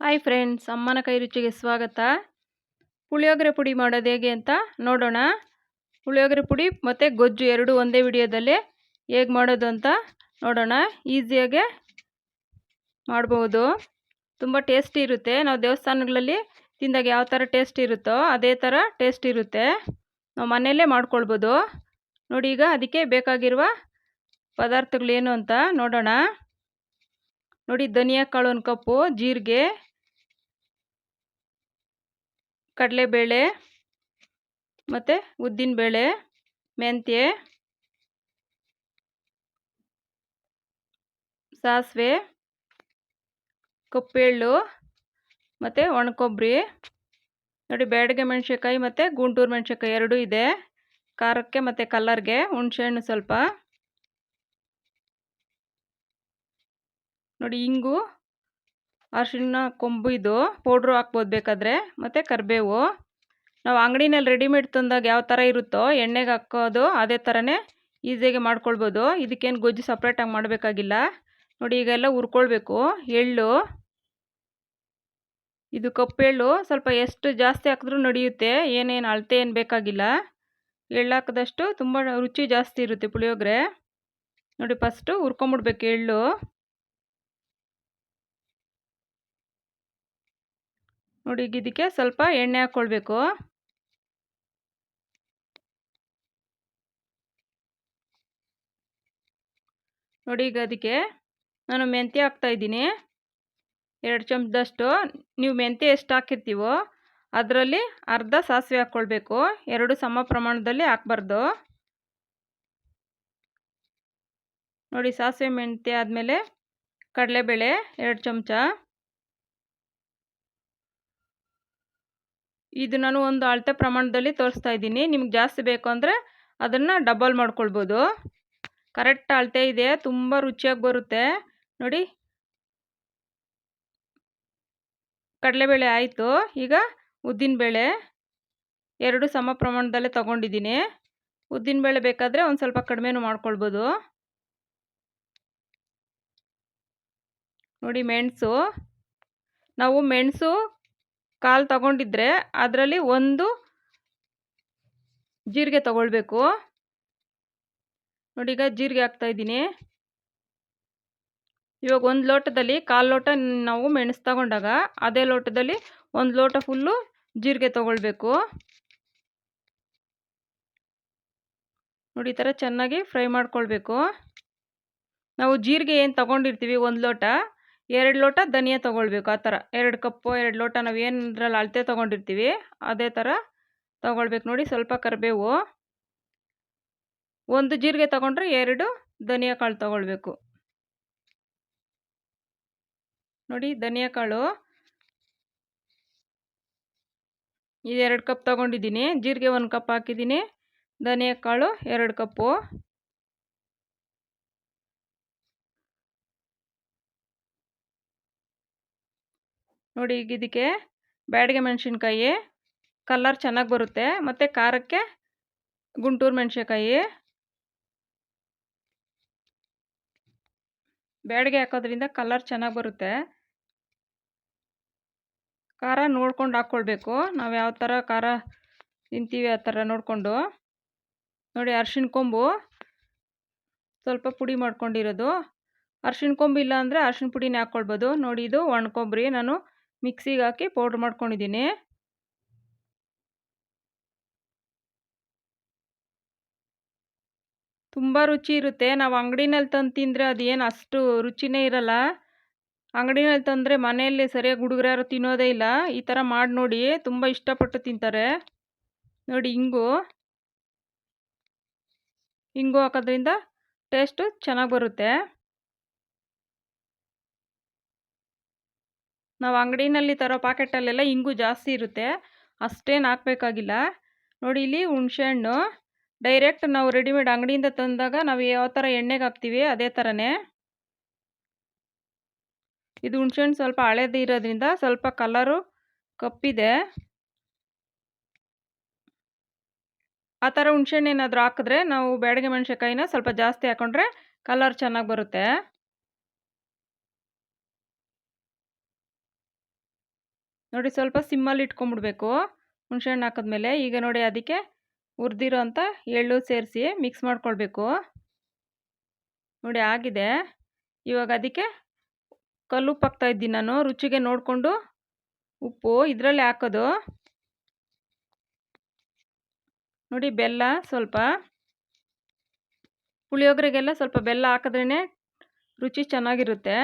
Hi friends, ಅಮ್ಮನ ಕೈ ರುಚಿಗೆ ಸ್ವಾಗತ. ಪುಳಿಯೋಗರೆ ಪುಡಿ ಮಾಡೋದು ಹೇಗೆ ಅಂತ ನೋಡೋಣ. ಪುಳಿಯೋಗರೆ ಪುಡಿ ಮತ್ತು ಗೊಜ್ಜು ಎರಡು ಒಂದೇ ವಿಡಿಯೋದಲ್ಲಿ ಹೇಗೆ ಮಾಡೋದು ಅಂತ ನೋಡೋಣ. ಈಸಿಯಾಗೆ ಮಾಡ್ಬೋದು, ತುಂಬ ಟೇಸ್ಟಿ ಇರುತ್ತೆ. ನಾವು ದೇವಸ್ಥಾನಗಳಲ್ಲಿ ತಿಂದಾಗ ಯಾವ ಥರ ಟೇಸ್ಟ್ ಇರುತ್ತೋ ಅದೇ ಥರ ಟೇಸ್ಟ್ ಇರುತ್ತೆ. ನಾವು ಮನೆಯಲ್ಲೇ ಮಾಡ್ಕೊಳ್ಬೋದು. ನೋಡಿ, ಈಗ ಅದಕ್ಕೆ ಬೇಕಾಗಿರುವ ಪದಾರ್ಥಗಳೇನು ಅಂತ ನೋಡೋಣ. ನೋಡಿ, ಧನಿಯಾ ಕಾಳು 1 ಕಪ್ಪು, ಜೀರಿಗೆ, ಕಡಲೆಬೇಳೆ ಮತ್ತು ಉದ್ದಿನಬೇಳೆ, ಮೆಂತ್ಯ, ಸಾಸಿವೆ, ಕಪ್ಪೆಳ್ಳು ಮತ್ತು ಒಣಕೊಬ್ಬರಿ. ನೋಡಿ, ಬ್ಯಾಡಗೆ ಮೆಣಸಿನ್ಕಾಯಿ ಮತ್ತು ಗುಂಟೂರು ಮೆಣಸಿನ್ಕಾಯಿ ಎರಡೂ ಇದೆ, ಖಾರಕ್ಕೆ ಮತ್ತು ಕಲ್ಲರ್ಗೆ. ಹುಣಸೆಹಣ್ಣು ಸ್ವಲ್ಪ. ನೋಡಿ, ಇಂಗು, ಅರಿಶಿಣ ಕೊಂಬು, ಇದು ಪೌಡ್ರು ಹಾಕ್ಬೋದು ಬೇಕಾದರೆ, ಮತ್ತು ಕರಿಬೇವು. ನಾವು ಅಂಗಡಿನಲ್ಲಿ ರೆಡಿಮೇಡ್ ತಂದಾಗ ಯಾವ ಥರ ಇರುತ್ತೋ ಎಣ್ಣೆಗೆ ಹಾಕೋದು ಅದೇ ಥರನೇ ಈಸಿಯಾಗಿ ಮಾಡ್ಕೊಳ್ಬೋದು. ಇದಕ್ಕೇನು ಗೊಜ್ಜು ಸಪ್ರೇಟಾಗಿ ಮಾಡಬೇಕಾಗಿಲ್ಲ. ನೋಡಿ, ಈಗೆಲ್ಲ ಹುರ್ಕೊಳ್ಬೇಕು. ಎಳ್ಳು, ಇದು ಕಪ್ಪೆಳ್ಳು ಸ್ವಲ್ಪ ಎಷ್ಟು ಜಾಸ್ತಿ ಹಾಕಿದ್ರೂ ನಡೆಯುತ್ತೆ, ಏನೇನು ಅಳತೆ ಏನು ಬೇಕಾಗಿಲ್ಲ. ಎಳ್ಳು ಹಾಕಿದಷ್ಟು ತುಂಬ ರುಚಿ ಜಾಸ್ತಿ ಇರುತ್ತೆ ಪುಳಿಯೋಗರೆ. ನೋಡಿ, ಫಸ್ಟು ಹುರ್ಕೊಂಬಿಡ್ಬೇಕು ಎಳ್ಳು. ನೋಡಿ, ಈಗ ಇದಕ್ಕೆ ಸ್ವಲ್ಪ ಎಣ್ಣೆ ಹಾಕ್ಕೊಳ್ಬೇಕು. ನೋಡಿ, ಈಗ ಅದಕ್ಕೆ ನಾನು ಮೆಂತ್ಯ ಹಾಕ್ತಾಯಿದ್ದೀನಿ 2 ಚಮಚದಷ್ಟು. ನೀವು ಮೆಂತ್ಯ ಎಷ್ಟು ಹಾಕಿರ್ತೀವೋ ಅದರಲ್ಲಿ ಅರ್ಧ ಸಾಸಿವೆ ಹಾಕ್ಕೊಳ್ಬೇಕು. 2 ಸಮ ಪ್ರಮಾಣದಲ್ಲಿ ಹಾಕ್ಬಾರ್ದು. ನೋಡಿ, ಸಾಸಿವೆ ಮೆಂತ್ಯ ಆದಮೇಲೆ ಕಡಲೆಬೇಳೆ 2 ಚಮಚ. ಇದು ನಾನು ಒಂದು ಅಳತೆ ಪ್ರಮಾಣದಲ್ಲಿ ತೋರಿಸ್ತಾ ಇದ್ದೀನಿ. ನಿಮ್ಗೆ ಜಾಸ್ತಿ ಬೇಕು ಅಂದರೆ ಅದನ್ನು ಡಬಲ್ ಮಾಡ್ಕೊಳ್ಬೋದು. ಕರೆಕ್ಟ್ ಅಳತೆ ಇದೆ, ತುಂಬ ರುಚಿಯಾಗಿ ಬರುತ್ತೆ. ನೋಡಿ, ಕಡಲೆಬೇಳೆ ಆಯಿತು. ಈಗ ಉದ್ದಿನಬೇಳೆ 2 ಸಮ ಪ್ರಮಾಣದಲ್ಲೇ ತೊಗೊಂಡಿದ್ದೀನಿ. ಉದ್ದಿನಬೇಳೆ ಬೇಕಾದರೆ ಒಂದು ಸ್ವಲ್ಪ ಕಡಿಮೆನೂ ಮಾಡ್ಕೊಳ್ಬೋದು. ನೋಡಿ, ಮೆಣಸು, ನಾವು ಮೆಣಸು ಕಾಲು ತಗೊಂಡಿದ್ರೆ ಅದರಲ್ಲಿ 1 ಜೀರಿಗೆ ತಗೊಳ್ಬೇಕು. ನೋಡಿ, ಈಗ ಜೀರಿಗೆ ಹಾಕ್ತಾಯಿದ್ದೀನಿ. ಇವಾಗ 1 ಲೋಟದಲ್ಲಿ 1/4 ಲೋಟ ನಾವು ಮೆಣಸು ತಗೊಂಡಾಗ ಅದೇ ಲೋಟದಲ್ಲಿ 1 ಲೋಟ ಫುಲ್ಲು ಜೀರಿಗೆ ತಗೊಳ್ಬೇಕು. ನೋಡಿ, ಈ ಥರ ಚೆನ್ನಾಗಿ ಫ್ರೈ ಮಾಡ್ಕೊಳ್ಬೇಕು. ನಾವು ಜೀರಿಗೆ ಏನು ತಗೊಂಡಿರ್ತೀವಿ 1 ಲೋಟ, 2 ಲೋಟ ಧನಿಯಾ ತೊಗೊಳ್ಬೇಕು. ಆ ಥರ 2 ಕಪ್ಪು 2 ಲೋಟ ನಾವು ಏನರಲ್ಲಿ ಅಳತೆ ತೊಗೊಂಡಿರ್ತೀವಿ ಅದೇ ಥರ ತೊಗೊಳ್ಬೇಕು. ನೋಡಿ, ಸ್ವಲ್ಪ ಕರಿಬೇವು, 1 ಜೀರಿಗೆ ತೊಗೊಂಡ್ರೆ 2 ಧನಿಯಾ ಕಾಳು ತೊಗೊಳ್ಬೇಕು. ನೋಡಿ, ಧನಿಯಾ ಕಾಳು ಇದು 2 ಕಪ್ ತೊಗೊಂಡಿದ್ದೀನಿ. ಜೀರಿಗೆ 1 ಕಪ್ ಹಾಕಿದ್ದೀನಿ, ಧನಿಯಾ ಕಾಳು 2 ಕಪ್ಪು. ನೋಡಿ, ಈಗ ಇದಕ್ಕೆ ಬ್ಯಾಡಗೆ ಮೆಣಸಿನ್ಕಾಯಿ ಕಲರ್ ಚೆನ್ನಾಗಿ ಬರುತ್ತೆ, ಮತ್ತು ಖಾರಕ್ಕೆ ಗುಂಟೂರು ಮೆಣಸಿನ್ಕಾಯಿ. ಬ್ಯಾಡಗೆ ಹಾಕೋದ್ರಿಂದ ಕಲರ್ ಚೆನ್ನಾಗಿ ಬರುತ್ತೆ. ಖಾರ ನೋಡ್ಕೊಂಡು ಹಾಕ್ಕೊಳ್ಬೇಕು, ನಾವು ಯಾವ ಥರ ಖಾರ ತಿಂತೀವಿ ಆ ಥರ ನೋಡಿಕೊಂಡು. ನೋಡಿ, ಅರಿಶಿಣ ಕೊಂಬು ಸ್ವಲ್ಪ ಪುಡಿ ಮಾಡ್ಕೊಂಡಿರೋದು. ಅರಿಶಿಣ ಕೊಂಬು ಇಲ್ಲ ಅಂದರೆ ಅರಿಶಿಣ ಪುಡಿನೇ ಹಾಕ್ಕೊಳ್ಬೋದು. ನೋಡಿ, ಇದು ಒಣಕೊಬ್ಬರಿ ನಾನು ಮಿಕ್ಸಿಗೆ ಹಾಕಿ ಪೌಡ್ರ್ ಮಾಡ್ಕೊಂಡಿದ್ದೀನಿ. ತುಂಬ ರುಚಿ ಇರುತ್ತೆ. ನಾವು ಅಂಗಡಿನಲ್ಲಿ ತಂದು ತಿಂದರೆ ಅದೇನು ಅಷ್ಟು ರುಚಿನೇ ಇರಲ್ಲ. ಅಂಗಡಿನಲ್ಲಿ ತಂದರೆ ಮನೆಯಲ್ಲಿ ಸರಿಯಾಗಿ ಹುಡುಗರು ಯಾರು ತಿನ್ನೋದೇ ಇಲ್ಲ. ಈ ಥರ ಮಾಡಿ ನೋಡಿ, ತುಂಬ ಇಷ್ಟಪಟ್ಟು ತಿಂತಾರೆ. ನೋಡಿ, ಇಂಗು ಹಾಕೋದ್ರಿಂದ ಟೇಸ್ಟು ಚೆನ್ನಾಗಿ ಬರುತ್ತೆ. ನಾವು ಅಂಗಡಿನಲ್ಲಿ ತರೋ ಪ್ಯಾಕೆಟಲ್ಲೆಲ್ಲ ಇಂಗು ಜಾಸ್ತಿ ಇರುತ್ತೆ, ಅಷ್ಟೇನು ಹಾಕಬೇಕಾಗಿಲ್ಲ. ನೋಡಿ, ಇಲ್ಲಿ ಹುಣಸೆಹಣ್ಣು ಡೈರೆಕ್ಟ್ ನಾವು ರೆಡಿಮೇಡ್ ಅಂಗಡಿಯಿಂದ ತಂದಾಗ ನಾವು ಯಾವ ಥರ ಎಣ್ಣೆಗೆ ಹಾಕ್ತೀವಿ ಅದೇ ಥರನೇ. ಇದು ಹುಣಸೆಹಣ್ಣು ಸ್ವಲ್ಪ ಹಳೇದು ಇರೋದ್ರಿಂದ ಸ್ವಲ್ಪ ಕಲರು ಕಪ್ಪಿದೆ. ಆ ಥರ ಹುಣಸೆಹಣ್ಣು ಏನಾದರೂ ಹಾಕಿದ್ರೆ ನಾವು ಬ್ಯಾಡಗೆ ಮೆಣಸಿನ್ಕಾಯಿನ ಸ್ವಲ್ಪ ಜಾಸ್ತಿ ಹಾಕ್ಕೊಂಡ್ರೆ ಕಲರ್ ಚೆನ್ನಾಗಿ ಬರುತ್ತೆ. ನೋಡಿ ಸ್ವಲ್ಪ ಸಿಮ್ಮಲ್ಲಿ ಇಟ್ಕೊಂಬಿಡ್ಬೇಕು ಹುಣಸೆಹಣ್ಣು ಹಾಕಿದ್ಮೇಲೆ. ಈಗ ನೋಡಿ ಅದಕ್ಕೆ ಹುರಿದಿರೋ ಅಂಥ ಎಳ್ಳು ಸೇರಿಸಿ ಮಿಕ್ಸ್ ಮಾಡ್ಕೊಳ್ಬೇಕು. ನೋಡಿ ಆಗಿದೆ. ಇವಾಗ ಅದಕ್ಕೆ ಕಲ್ಲುಪ್ಪು ಹಾಕ್ತಾಯಿದ್ದೀನಿ ನಾನು, ರುಚಿಗೆ ನೋಡಿಕೊಂಡು ಉಪ್ಪು ಇದರಲ್ಲೇ ಹಾಕೋದು. ನೋಡಿ ಬೆಲ್ಲ ಸ್ವಲ್ಪ, ಪುಳಿಯೋಗರೆಗೆಲ್ಲ ಸ್ವಲ್ಪ ಬೆಲ್ಲ ಹಾಕಿದ್ರೇ ರುಚಿ ಚೆನ್ನಾಗಿರುತ್ತೆ.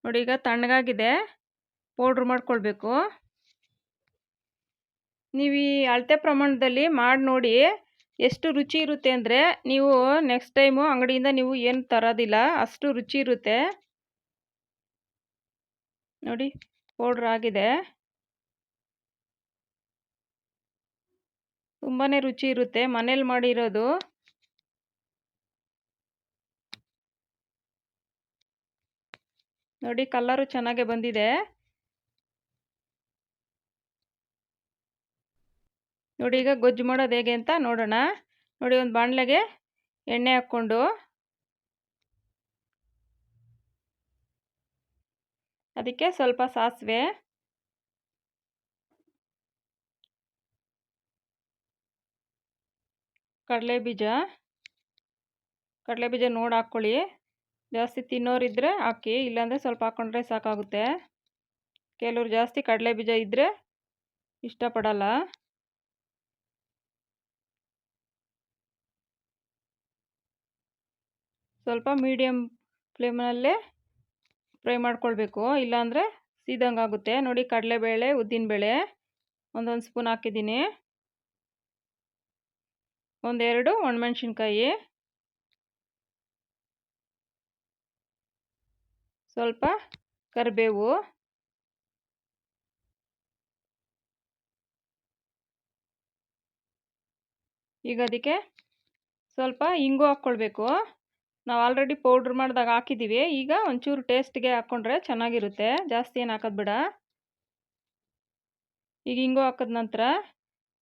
ನೋಡಿ ಈಗ ತಣ್ಣಗಾಗಿದೆ, ಪೌಡ್ರ್ ಮಾಡ್ಕೊಳ್ಬೇಕು. ನೀವು ಈ ಅಳತೆ ಪ್ರಮಾಣದಲ್ಲಿ ಮಾಡಿ ನೋಡಿ ಎಷ್ಟು ರುಚಿ ಇರುತ್ತೆ ಅಂದರೆ, ನೀವು ನೆಕ್ಸ್ಟ್ ಟೈಮು ಅಂಗಡಿಯಿಂದ ನೀವು ಏನು ತರೋದಿಲ್ಲ, ಅಷ್ಟು ರುಚಿ ಇರುತ್ತೆ. ನೋಡಿ ಪೌಡ್ರ್ ಆಗಿದೆ, ತುಂಬಾ ರುಚಿ ಇರುತ್ತೆ ಮನೇಲಿ ಮಾಡಿರೋದು. ನೋಡಿ ಕಲರು ಚೆನ್ನಾಗೇ ಬಂದಿದೆ. ನೋಡಿ ಈಗ ಗೊಜ್ಜು ಮಾಡೋದು ಹೇಗೆ ಅಂತ ನೋಡೋಣ. ನೋಡಿ ಒಂದು ಬಾಣಲೆಗೆ ಎಣ್ಣೆ ಹಾಕ್ಕೊಂಡು ಅದಕ್ಕೆ ಸ್ವಲ್ಪ ಸಾಸಿವೆ, ಕಡಲೆಬೀಜ ನೋಡಿ ಹಾಕ್ಕೊಳ್ಳಿ. ಜಾಸ್ತಿ ತಿನ್ನೋರಿದ್ದರೆ ಹಾಕಿ, ಇಲ್ಲಾಂದರೆ ಸ್ವಲ್ಪ ಹಾಕ್ಕೊಂಡ್ರೆ ಸಾಕಾಗುತ್ತೆ. ಕೆಲವ್ರು ಜಾಸ್ತಿ ಕಡಲೆಬೀಜ ಇದ್ದರೆ ಇಷ್ಟಪಡಲ್ಲ. ಸ್ವಲ್ಪ ಮೀಡಿಯಮ್ ಫ್ಲೇಮ್ನಲ್ಲೇ ಫ್ರೈ ಮಾಡ್ಕೊಳ್ಬೇಕು, ಇಲ್ಲಾಂದರೆ ಸೀದಂಗಾಗುತ್ತೆ. ನೋಡಿ ಕಡಲೆಬೇಳೆ, ಉದ್ದಿನಬೇಳೆ ಒಂದೊಂದು ಸ್ಪೂನ್ ಹಾಕಿದ್ದೀನಿ, ಒಂದೆರಡು ಒಣಮೆಣ್ಸಿನ್ಕಾಯಿ, ಸ್ವಲ್ಪ ಕರಿಬೇವು, ಈಗ ಅದಕ್ಕೆ ಸ್ವಲ್ಪ ಇಂಗು ಹಾಕ್ಕೊಳ್ಬೇಕು. ನಾವು ಆಲ್ರೆಡಿ ಪೌಡ್ರ್ ಮಾಡಿದಾಗ ಹಾಕಿದ್ದೀವಿ, ಈಗ ಒಂಚೂರು ಟೇಸ್ಟ್ಗೆ ಹಾಕ್ಕೊಂಡ್ರೆ ಚೆನ್ನಾಗಿರುತ್ತೆ, ಜಾಸ್ತಿ ಏನು ಹಾಕೋದು ಬೇಡ. ಈಗ ಇಂಗು ಹಾಕಿದ ನಂತರ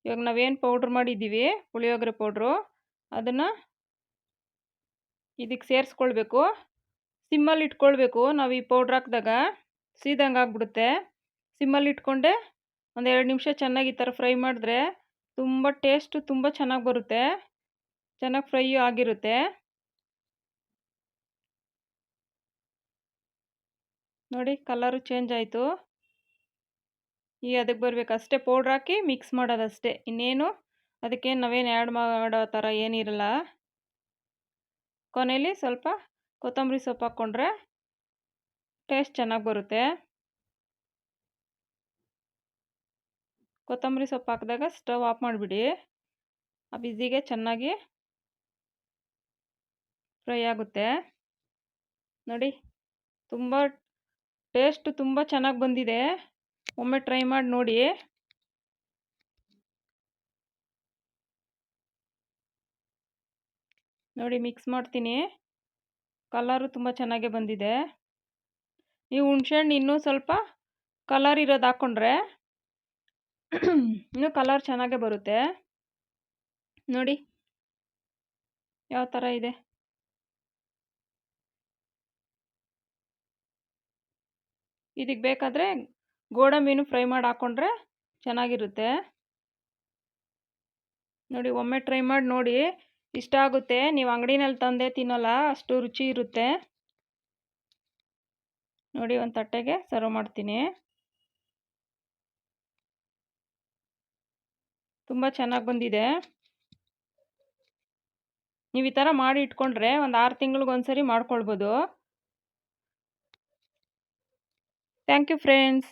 ಇವಾಗ ನಾವೇನು ಪೌಡ್ರ್ ಮಾಡಿದ್ದೀವಿ ಪುಳಿಯೋಗರೆ ಪೌಡ್ರು, ಅದನ್ನು ಇದಕ್ಕೆ ಸೇರಿಸ್ಕೊಳ್ಬೇಕು. ಸಿಮ್ಮಲ್ಲಿ ಇಟ್ಕೊಳ್ಬೇಕು, ನಾವು ಈ ಪೌಡ್ರ್ ಹಾಕಿದಾಗ ಸೀದಂಗೆ ಆಗಿಬಿಡುತ್ತೆ. ಸಿಮ್ಮಲ್ಲಿ ಇಟ್ಕೊಂಡೆ ಒಂದು 2 ನಿಮಿಷ ಚೆನ್ನಾಗಿ ಈ ಥರ ಫ್ರೈ ಮಾಡಿದ್ರೆ ತುಂಬ ಟೇಸ್ಟು ತುಂಬ ಚೆನ್ನಾಗಿ ಬರುತ್ತೆ, ಚೆನ್ನಾಗಿ ಫ್ರೈಯೂ ಆಗಿರುತ್ತೆ. ನೋಡಿ ಕಲರು ಚೇಂಜ್ ಆಯಿತು. ಈಗ ಅದಕ್ಕೆ ಬರಬೇಕು, ಅಷ್ಟೇ ಪೌಡ್ರ್ ಹಾಕಿ ಮಿಕ್ಸ್ ಮಾಡೋದಷ್ಟೇ, ಇನ್ನೇನು ಅದಕ್ಕೆ ನಾವೇನು ಆ್ಯಡ್ ಮಾಡೋ ಥರ ಏನಿರಲ್ಲ. ಕೊನೆಯಲ್ಲಿ ಸ್ವಲ್ಪ ಕೊತ್ತಂಬರಿ ಸೊಪ್ಪು ಹಾಕ್ಕೊಂಡ್ರೆ ಟೇಸ್ಟ್ ಚೆನ್ನಾಗಿ ಬರುತ್ತೆ. ಕೊತ್ತಂಬರಿ ಸೊಪ್ಪು ಹಾಕಿದಾಗ ಸ್ಟವ್ ಆಫ್ ಮಾಡಿಬಿಡಿ, ಆ ಬಿಸಿಗೆ ಚೆನ್ನಾಗಿ ಫ್ರೈ ಆಗುತ್ತೆ. ನೋಡಿ ತುಂಬ ಟೇಸ್ಟ್ ತುಂಬ ಚೆನ್ನಾಗಿ ಬಂದಿದೆ, ಒಮ್ಮೆ ಟ್ರೈ ಮಾಡಿ ನೋಡಿ. ನೋಡಿ ಮಿಕ್ಸ್ ಮಾಡ್ತೀನಿ, ಕಲರು ತುಂಬ ಚೆನ್ನಾಗೇ ಬಂದಿದೆ. ನೀವು ಹುಣಸೆಹಣ್ಣು ಇನ್ನೂ ಸ್ವಲ್ಪ ಕಲರ್ ಇರೋದು ಹಾಕ್ಕೊಂಡ್ರೆ ಇನ್ನೂ ಕಲರ್ ಚೆನ್ನಾಗೇ ಬರುತ್ತೆ. ನೋಡಿ ಯಾವ ಥರ ಇದೆ. ಇದಕ್ಕೆ ಬೇಕಾದರೆ ಗೋಡಂಬಿನೂ ಫ್ರೈ ಮಾಡಿ ಹಾಕ್ಕೊಂಡ್ರೆ ಚೆನ್ನಾಗಿರುತ್ತೆ. ನೋಡಿ ಒಮ್ಮೆ ಟ್ರೈ ಮಾಡಿ ನೋಡಿ, ಇಷ್ಟ ಆಗುತ್ತೆ. ನೀವು ಅಂಗಡಿನಲ್ಲಿ ತಂದೆ ತಿನ್ನೋಲ್ಲ, ಅಷ್ಟು ರುಚಿ ಇರುತ್ತೆ. ನೋಡಿ ಒಂದು ತಟ್ಟೆಗೆ ಸರ್ವ್ ಮಾಡ್ತೀನಿ. ತುಂಬ ಚೆನ್ನಾಗಿ ಬಂದಿದೆ. ನೀವು ಈ ಥರ ಮಾಡಿ ಇಟ್ಕೊಂಡ್ರೆ ಒಂದು 6 ತಿಂಗಳಿಗೊಂದ್ಸರಿ ಮಾಡ್ಕೊಳ್ಬೋದು. Thank you friends.